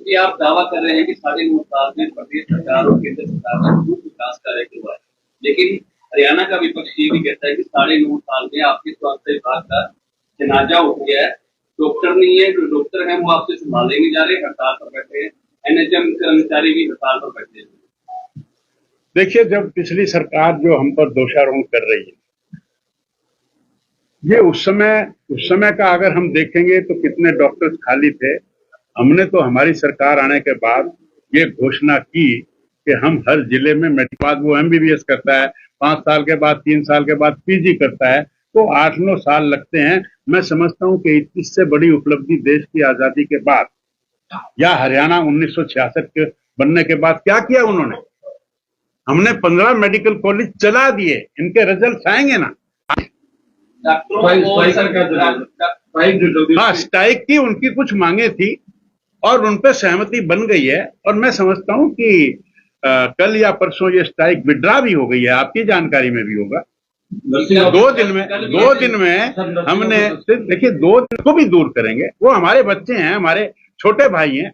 क्योंकि आप दावा कर रहे हैं कि 9.5 साल में प्रदेश सरकार और केंद्र सरकार ने खूब विकास कार्य करवाया, लेकिन हरियाणा का विपक्ष ये भी कहता है कि 9.5 साल में आपके स्वास्थ्य विभाग का जनाजा उठ गया है। डॉक्टर नहीं है, जो डॉक्टर हैं वो आपसे संभाले नहीं जा रहे, हड़ताल पर बैठे हैं। एनएचएम कर्मचारी भी हड़ताल पर बैठे हैं। देखिए, जब पिछली सरकार जो हम पर दोषारोपण कर रही है, ये उस समय का अगर हम देखेंगे तो कितने डॉक्टर्स खाली थे। हमने तो हमारी सरकार आने के बाद ये घोषणा की कि हम हर जिले में मेडिकल बाद वो एमबीबीएस करता है, 5 साल के बाद 3 साल के बाद पीजी करता है, तो 8-9 साल लगते हैं। मैं समझता हूं कि इससे बड़ी उपलब्धि देश की आजादी के बाद या हरियाणा 1966 के बनने के बाद क्या किया उन्होंने। हमने 15 मेडिकल कॉलेज चला दिए, इनके रिजल्ट आएंगे ना। हाँ, स्ट्राइक की उनकी कुछ मांगे थी और उन पर सहमति बन गई है, और मैं समझता हूं कि कल या परसों ये स्ट्राइक विड्रा भी हो गई है, आपकी जानकारी में भी होगा। 2 दिन में हमने देखिए 2 दिन को भी दूर करेंगे। वो हमारे बच्चे हैं, हमारे छोटे भाई हैं।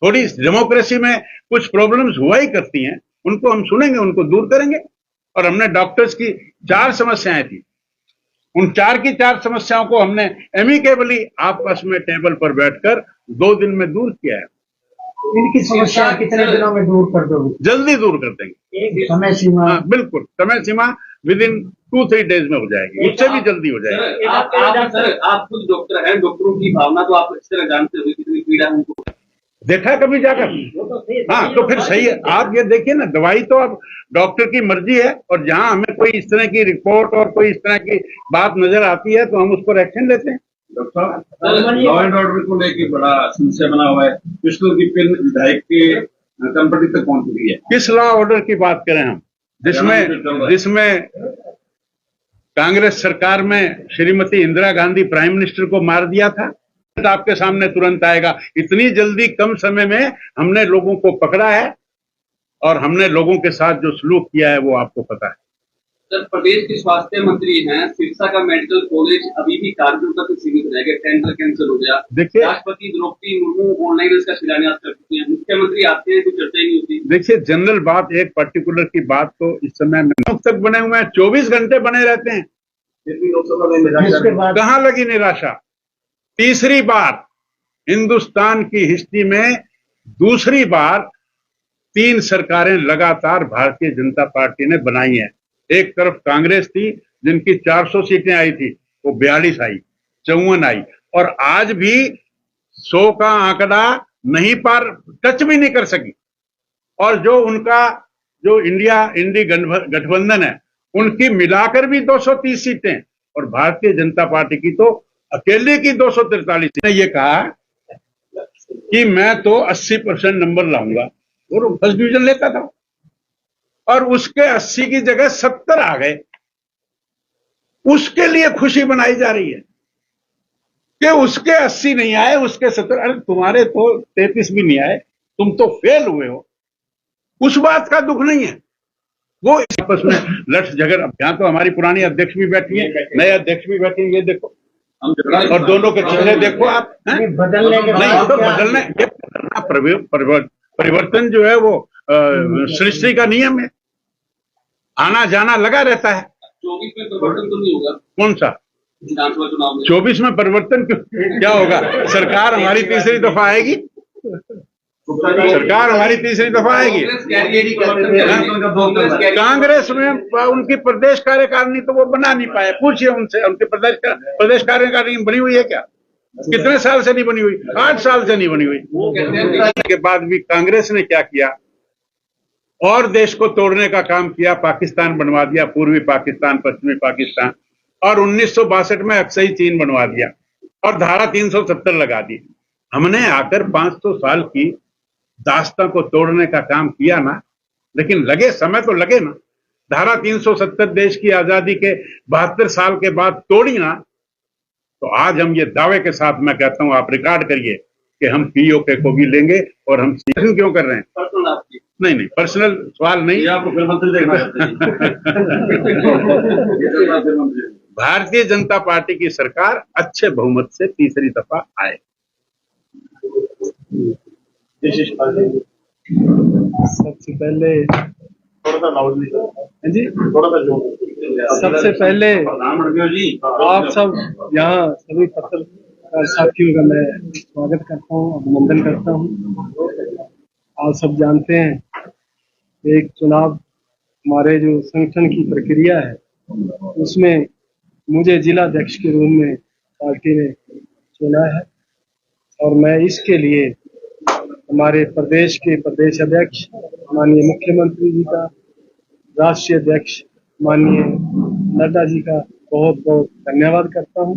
थोड़ी डेमोक्रेसी में कुछ प्रॉब्लम्स हुआ ही करती हैं, उनको हम सुनेंगे, उनको दूर करेंगे। और हमने डॉक्टर्स की 4 समस्याएं थी, उन 4 की 4 समस्याओं को हमने एमिकेबली आपस में टेबल पर बैठकर 2 दिन में दूर किया है। इनकी समस्या कितने दिनों में दूर कर दोगे? जल्दी दूर कर देंगे। समय सीमा? हाँ, बिल्कुल, समय सीमा विदिन 2-3 डेज में हो जाएगी, उससे भी जल्दी हो जाएगी। आप खुद डॉक्टर हैं, डॉक्टरों की भावना तो आप अच्छी तरह जानते हो, कितनी पीड़ा उनको देखा कभी जाकर। हाँ, तो फिर सही है। आप ये देखिए ना, दवाई तो अब डॉक्टर की मर्जी है, और जहां हमें कोई इस तरह की रिपोर्ट और कोई इस तरह की बात नजर आती है तो हम उस पर एक्शन लेते हैं। डॉक्टर साहब, लॉ एंड ऑर्डर को लेकर बड़ा समस्या बना हुआ है। पिछले की पिन विधायक के कंपनी तक पहुंच चुकी है। किस लॉ ऑर्डर की बात करें हम, जिसमें कांग्रेस सरकार में श्रीमती इंदिरा गांधी प्राइम मिनिस्टर को मार दिया था? आपके सामने तुरंत आएगा। इतनी जल्दी कम समय में हमने लोगों को पकड़ा है, और हमने लोगों के साथ जो सलूक किया है वो आपको पता है। सर, प्रदेश के स्वास्थ्य मंत्री हैं, सिरसा का मेडिकल कॉलेज अभी भी कार्यों तक सीमित रह गया, टेंडर कैंसिल हो गया। देखिए, राष्ट्रपति द्रौपदी मुर्मू ऑनलाइन इसका शिलान्यास कर चुकी हैं, मुख्यमंत्री आते हैं तो चर्चा ही नहीं होती। देखिए, जनरल बात, एक पर्टिकुलर की बात तो इस समय तक बने हुए हैं, 24 घंटे बने रहते हैं, फिर भी लोकसभा में निराशा कहाँ लगी निराशा। तीसरी बार हिंदुस्तान की हिस्ट्री में, दूसरी बार 3 सरकारें लगातार भारतीय जनता पार्टी ने बनाई हैं। एक तरफ कांग्रेस थी जिनकी 400 सीटें आई थी, वो 42 आई, 54 आई, और आज भी 100 का आंकड़ा नहीं पार, टच भी नहीं कर सकी। और जो उनका जो इंडी गठबंधन है, उनकी मिलाकर भी 230 सीटें, और भारतीय जनता पार्टी की तो अकेले की 243 सीटें। ये कहा कि मैं तो 80% नंबर लाऊंगा, और फर्स्ट डिवीजन लेता था, और उसके 80 की जगह 70 आ गए। उसके लिए खुशी बनाई जा रही है कि उसके 80 नहीं आए, उसके 70। अरे तुम्हारे तो 33 भी नहीं आए, तुम तो फेल हुए हो। उस बात का दुख नहीं है, वो आपस में लड़ झगड़। यहां तो हमारी पुरानी अध्यक्ष भी बैठी है, नए अध्यक्ष भी बैठे हैं, ये देखो, और दोनों के चेहरे देखो आप। बदलने के नहीं तो बदलना, परिवर्तन जो है वो सृष्टि का नियम है, आना जाना लगा रहता है। 24 में परिवर्तन तो नहीं होगा? कौन सा विधानसभा चुनाव में 24 में परिवर्तन क्या होगा? सरकार हमारी तीसरी दफा आएगी, सरकार हमारी तीसरी दफा आएगी। कांग्रेस में उनकी प्रदेश कार्यकारिणी तो वो बना नहीं पाए, पूछिए उनसे, उनकी प्रदेश कार्यकारिणी बनी हुई है क्या? कितने साल से नहीं बनी हुई? 8 साल से नहीं बनी हुई। के बाद भी कांग्रेस ने क्या किया, और देश को तोड़ने का काम किया, पाकिस्तान बनवा दिया, पूर्वी पाकिस्तान, पश्चिमी पाकिस्तान, और 1962 में अक्सई चीन बनवा दिया, और धारा 370 लगा दी। हमने आकर 500 साल की दास्तां को तोड़ने का काम किया ना, लेकिन लगे, समय तो लगे ना। धारा 370 देश की आजादी के 72 साल के बाद तोड़ी ना, तो आज हम ये दावे के साथ मैं कहता हूं, आप रिकॉर्ड करिए कि हम पीओके को भी लेंगे। और हम क्यों कर रहे हैं? नहीं, पर्सनल सवाल नहीं। आपको फिर मंत्री देखना भारतीय जनता पार्टी की सरकार अच्छे बहुमत से तीसरी दफा आए। विशेषता देंगे? सबसे पहले थोड़ा सा लाउड नहीं हाँ जी, थोड़ा सा जोर सबसे पहले प्रधानमंत्री जी आप सब यहाँ सभी पत्रकार साथियों का मैं स्वागत करता हूँ, अभिनंदन करता हूँ। आप सब जानते हैं एक चुनाव हमारे जो संगठन की प्रक्रिया है उसमें मुझे जिला अध्यक्ष के रूप में पार्टी ने चुना है और मैं इसके लिए हमारे प्रदेश के प्रदेश अध्यक्ष माननीय मुख्यमंत्री जी का, राष्ट्रीय अध्यक्ष माननीय नड्डा जी का बहुत बहुत धन्यवाद करता हूं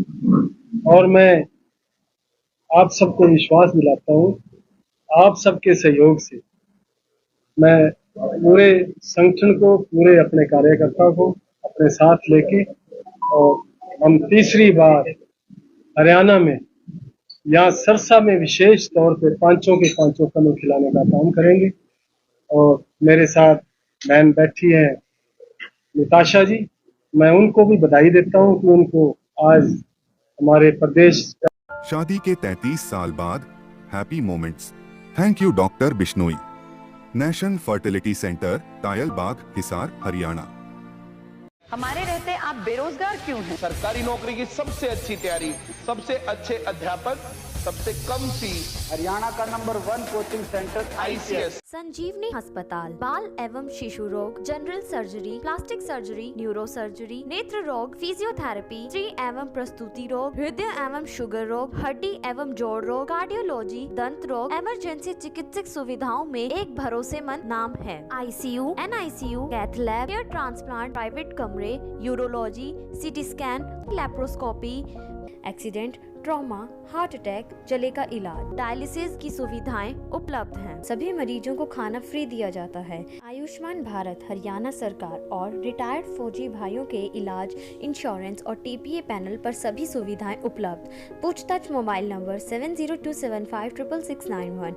और मैं आप सबको विश्वास दिलाता हूं, आप सबके सहयोग से मैं पूरे संगठन को, पूरे अपने कार्यकर्ताओं को अपने साथ लेके और हम तीसरी बार हरियाणा में यहाँ सरसा में विशेष तौर पे पांचों के पांचों कमल खिलाने का काम करेंगे। और मेरे साथ बहन बैठी है निताशा जी, मैं उनको भी बधाई देता हूँ कि उनको आज हमारे प्रदेश शादी के 33 साल बाद happy moments. Thank you doctor Bishnoi. National fertility centre, Tayal Bagh, Hisar, Haryana. हमारे रहते आप बेरोजगार क्यों हैं? सरकारी नौकरी की सबसे अच्छी तैयारी, सबसे अच्छे अध्यापक, सबसे कम फीस, हरियाणा का नंबर 1 कोचिंग सेंटर ICS। संजीवनी अस्पताल बाल एवं शिशु रोग, general surgery, plastic surgery, neuro surgery, नेत्र रोग, फिजियोथेरेपी, स्त्री एवं प्रस्तुति रोग, हृदय एवं शुगर रोग, हड्डी एवं जोड़ रोग, कार्डियोलॉजी, दंत रोग, इमरजेंसी चिकित्सक सुविधाओं में एक भरोसेमंद नाम है। ICU, NICU, cath lab, hair transplant, private कमरे, urology, CT scan, laparoscopy, accident, trauma, heart attack, जले का इलाज, डायलिसिस की सुविधाएं उपलब्ध हैं। सभी मरीजों को खाना फ्री दिया जाता है। आयुष्मान भारत हरियाणा सरकार और रिटायर्ड फौजी भाइयों के इलाज, इंश्योरेंस और TPA पैनल पर सभी सुविधाएं उपलब्ध। पूछताछ मोबाइल नंबर 7027566691